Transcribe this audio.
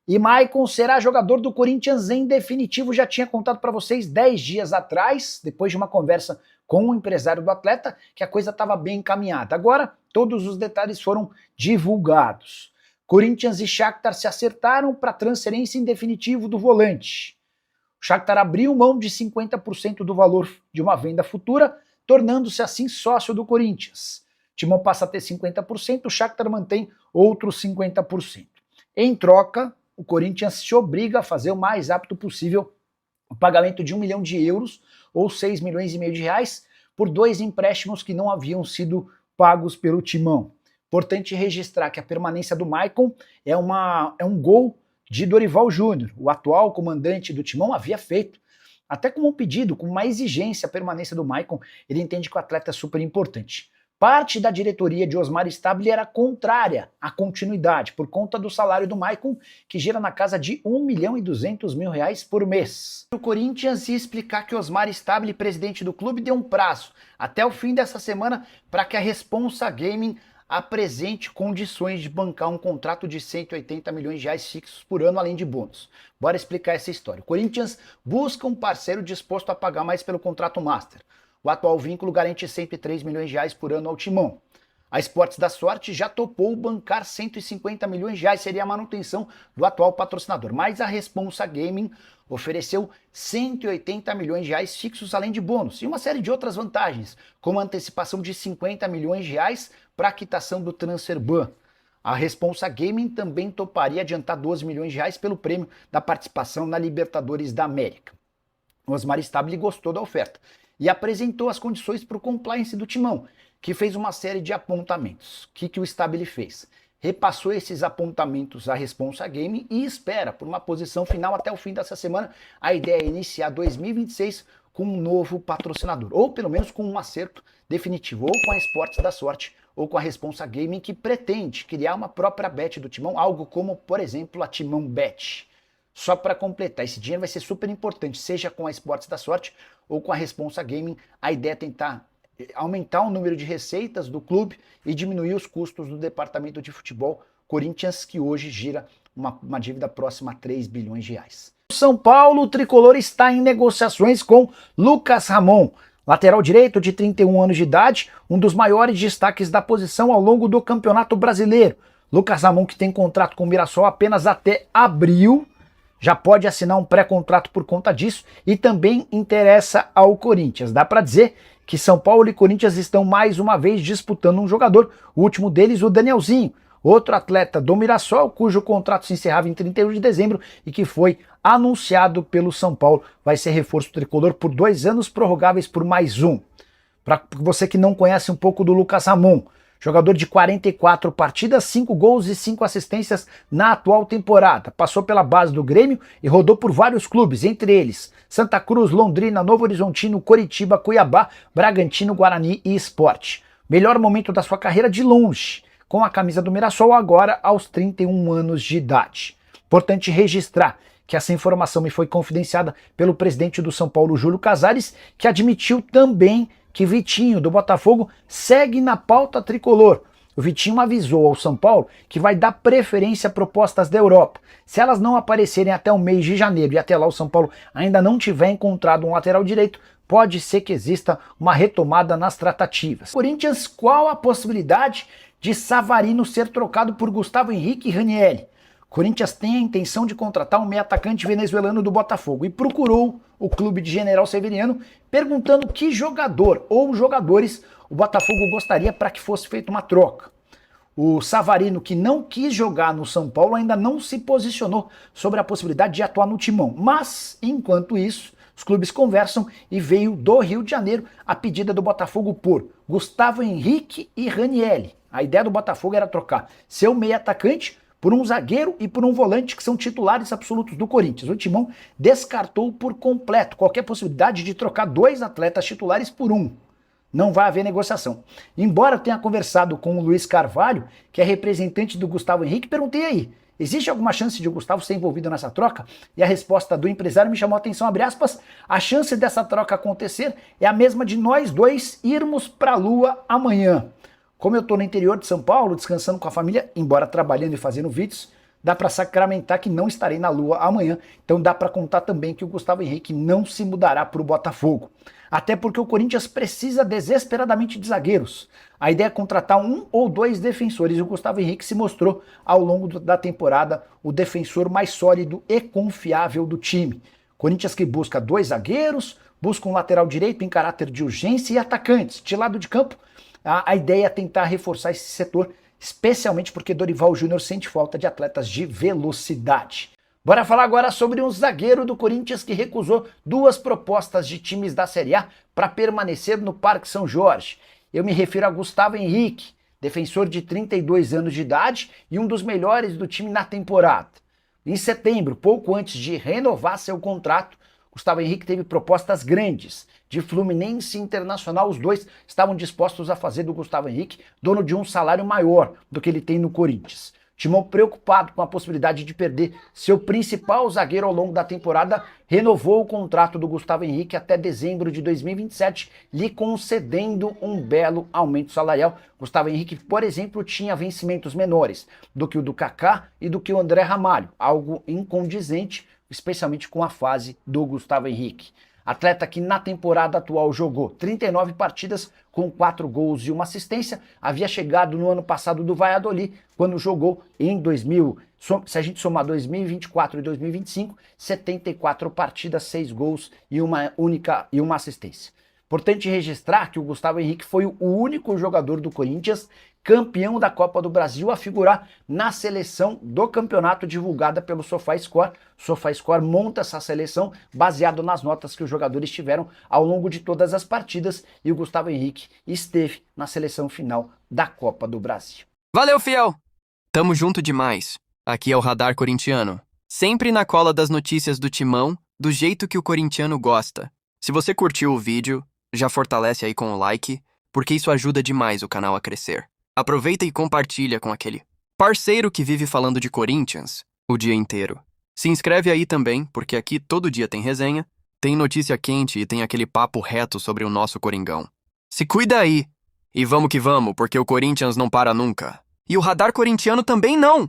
E Maicon será jogador do Corinthians em definitivo. Já tinha contado para vocês 10 dias atrás, depois de uma conversa com o empresário do atleta, que a coisa estava bem encaminhada. Agora, todos os detalhes foram divulgados. Corinthians e Shakhtar se acertaram para a transferência em definitivo do volante. O Shakhtar abriu mão de 50% do valor de uma venda futura, tornando-se assim sócio do Corinthians. O Timão passa a ter 50%, o Shakhtar mantém outros 50%. Em troca, o Corinthians se obriga a fazer o mais rápido possível o pagamento de 1 milhão de euros ou 6 milhões e meio de reais por 2 empréstimos que não haviam sido pagos pelo Timão. Importante registrar que a permanência do Maicon é um gol de Dorival Júnior. O atual comandante do Timão havia feito, até como um pedido, com uma exigência, a permanência do Maicon. Ele entende que o atleta é super importante. Parte da diretoria de Osmar Stabile era contrária à continuidade, por conta do salário do Maicon, que gira na casa de 1 milhão e 200 mil reais por mês. O Corinthians ia explicar que Osmar Stabile, presidente do clube, deu um prazo até o fim dessa semana para que a Responsa Gaming apresente condições de bancar um contrato de 180 milhões de reais fixos por ano, além de bônus. Bora explicar essa história. O Corinthians busca um parceiro disposto a pagar mais pelo contrato master. O atual vínculo garante 103 milhões de reais por ano ao Timão. A Esportes da Sorte já topou bancar 150 milhões de reais, seria a manutenção do atual patrocinador. Mas a Responsa Gaming ofereceu 180 milhões de reais fixos, além de bônus, e uma série de outras vantagens, como a antecipação de 50 milhões de reais para a quitação do transfer ban. A Responsa Gaming também toparia adiantar 12 milhões de reais pelo prêmio da participação na Libertadores da América. O Osmar Stabile gostou da oferta e apresentou as condições para o compliance do Timão, que fez uma série de apontamentos. O que o Stabile fez? Repassou esses apontamentos à Responsa Gaming e espera por uma posição final até o fim dessa semana. A ideia é iniciar 2026 com um novo patrocinador, ou pelo menos com um acerto definitivo, ou com a Esportes da Sorte, ou com a Responsa Gaming, que pretende criar uma própria bet do Timão, algo como, por exemplo, a Timão Bet. Só para completar, esse dinheiro vai ser super importante, seja com a Esportes da Sorte ou com a Responsa Gaming. A ideia é tentar aumentar o número de receitas do clube e diminuir os custos do departamento de futebol Corinthians, que hoje gira uma dívida próxima a 3 bilhões de reais. São Paulo, o tricolor está em negociações com Lucas Ramon, lateral direito de 31 anos de idade, um dos maiores destaques da posição ao longo do Campeonato Brasileiro. Lucas Ramon, que tem contrato com o Mirassol apenas até abril, já pode assinar um pré-contrato por conta disso e também interessa ao Corinthians. Dá para dizer que São Paulo e Corinthians estão mais uma vez disputando um jogador, o último deles o Danielzinho, outro atleta do Mirassol, cujo contrato se encerrava em 31 de dezembro e que foi anunciado pelo São Paulo. Vai ser reforço tricolor por 2 anos, prorrogáveis por mais um. Para você que não conhece um pouco do Lucas Ramon, jogador de 44 partidas, 5 gols e 5 assistências na atual temporada. Passou pela base do Grêmio e rodou por vários clubes, entre eles Santa Cruz, Londrina, Novo Horizontino, Coritiba, Cuiabá, Bragantino, Guarani e Sport. Melhor momento da sua carreira de longe, com a camisa do Mirassol agora aos 31 anos de idade. Importante registrar que essa informação me foi confidenciada pelo presidente do São Paulo, Júlio Casares, que admitiu também que Vitinho, do Botafogo, segue na pauta tricolor. O Vitinho avisou ao São Paulo que vai dar preferência a propostas da Europa. Se elas não aparecerem até o mês de janeiro e até lá o São Paulo ainda não tiver encontrado um lateral direito, pode ser que exista uma retomada nas tratativas. Corinthians, qual a possibilidade de Savarino ser trocado por Gustavo Henrique e Ranieri? Corinthians tem a intenção de contratar um meio atacante venezuelano do Botafogo e procurou o clube de General Severiano perguntando que jogador ou jogadores o Botafogo gostaria para que fosse feita uma troca. O Savarino, que não quis jogar no São Paulo, ainda não se posicionou sobre a possibilidade de atuar no Timão. Mas, enquanto isso, os clubes conversam e veio do Rio de Janeiro a pedida do Botafogo por Gustavo Henrique e Ranieri. A ideia do Botafogo era trocar seu meio atacante por um zagueiro e por um volante que são titulares absolutos do Corinthians. O Timão descartou por completo qualquer possibilidade de trocar 2 atletas titulares por um. Não vai haver negociação. Embora eu tenha conversado com o Luiz Carvalho, que é representante do Gustavo Henrique, perguntei aí, existe alguma chance de o Gustavo ser envolvido nessa troca? E a resposta do empresário me chamou a atenção, abre aspas, a chance dessa troca acontecer é a mesma de nós dois irmos para a Lua amanhã. Como eu estou no interior de São Paulo, descansando com a família, embora trabalhando e fazendo vídeos, dá para sacramentar que não estarei na Lua amanhã, então dá para contar também que o Gustavo Henrique não se mudará para o Botafogo. Até porque o Corinthians precisa desesperadamente de zagueiros. A ideia é contratar 1 ou 2 defensores e o Gustavo Henrique se mostrou ao longo da temporada o defensor mais sólido e confiável do time. Corinthians que busca 2 zagueiros, busca um lateral direito em caráter de urgência e atacantes. De lado de campo, a ideia é tentar reforçar esse setor, especialmente porque Dorival Júnior sente falta de atletas de velocidade. Bora falar agora sobre um zagueiro do Corinthians que recusou 2 propostas de times da Série A para permanecer no Parque São Jorge. Eu me refiro a Gustavo Henrique, defensor de 32 anos de idade e um dos melhores do time na temporada. Em setembro, pouco antes de renovar seu contrato, Gustavo Henrique teve propostas grandes. De Fluminense e Internacional, os dois estavam dispostos a fazer do Gustavo Henrique dono de um salário maior do que ele tem no Corinthians. Timão, preocupado com a possibilidade de perder seu principal zagueiro ao longo da temporada, renovou o contrato do Gustavo Henrique até dezembro de 2027, lhe concedendo um belo aumento salarial. Gustavo Henrique, por exemplo, tinha vencimentos menores do que o do Kaká e do que o André Ramalho, algo incondizente, especialmente com a fase do Gustavo Henrique. Atleta que na temporada atual jogou 39 partidas com 4 gols e 1 assistência, havia chegado no ano passado do Valladolid, quando jogou em 2000, se a gente somar 2024 e 2025, 74 partidas, 6 gols e uma assistência. Importante registrar que o Gustavo Henrique foi o único jogador do Corinthians campeão da Copa do Brasil a figurar na seleção do campeonato divulgada pelo SofaScore. O SofaScore monta essa seleção baseado nas notas que os jogadores tiveram ao longo de todas as partidas e o Gustavo Henrique esteve na seleção final da Copa do Brasil. Valeu, fiel! Tamo junto demais. Aqui é o Radar Corintiano. Sempre na cola das notícias do Timão, do jeito que o corintiano gosta. Se você curtiu o vídeo, já fortalece aí com o like, porque isso ajuda demais o canal a crescer. Aproveita e compartilha com aquele parceiro que vive falando de Corinthians o dia inteiro. Se inscreve aí também, porque aqui todo dia tem resenha, tem notícia quente e tem aquele papo reto sobre o nosso Coringão. Se cuida aí! E vamos que vamos, porque o Corinthians não para nunca. E o Radar Corintiano também não!